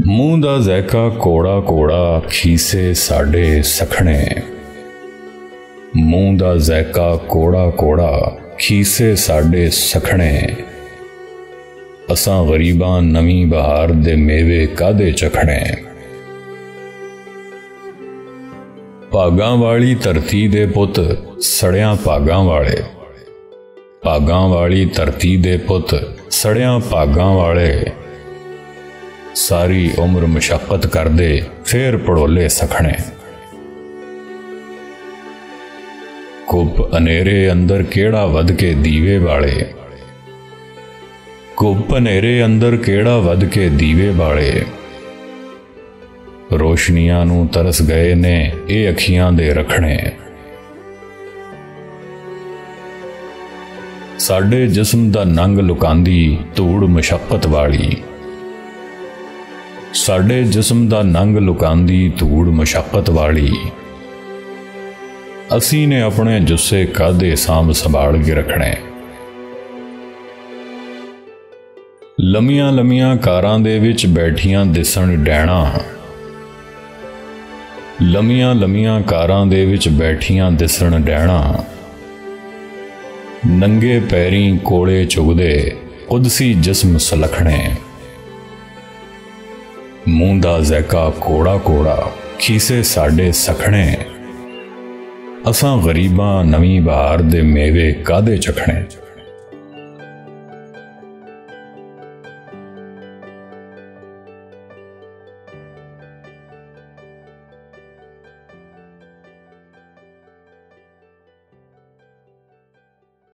मूँह दा ज़ैका कोड़ा कोड़ा खीसे साडे सखणे। मूँह दा ज़ैका कोड़ा कोड़ा खीसे साडे सखणे। असां गरीबां नवी बहार दे मेवे कादे चखणे। भागां वाली धरती दे पुत सड़ियां भागां वाले। भागां वाली धरती दे पुत सड़ियां भागां वाले। सारी उम्र मशक्कत करदे फिर पड़ोले सखणे। कुप अनेरे अंदर केड़ा वध के दीवे वाले। कुप अनेरे अंदर केड़ा वध के दीवे वाले। रोशनियां नूं तरस गए ने ये अखियां दे रखणे। साडे जिस्म दा नंग लुकांदी धूड़ मशक्कत वाली। साडे जिस्म दा नंग लुकांदी धूड़ मशक्कत वाली। असी ने अपने जुस्से कादे सांभ संभाल के रखने। लमियां लमियां कारां दे विच बैठियां दिसण डैणा। लमियां लमियां कारां दे विच बैठियां दिसण डैणा। नंगे पैरीं कोले चुगदे कुदसी जिस्म सलखणे। मूँह दा ज़ैका कोड़ा कोड़ा खीसे साडे सखणे। असां गरीबां नवी बहार दे मेवे कादे चखणे।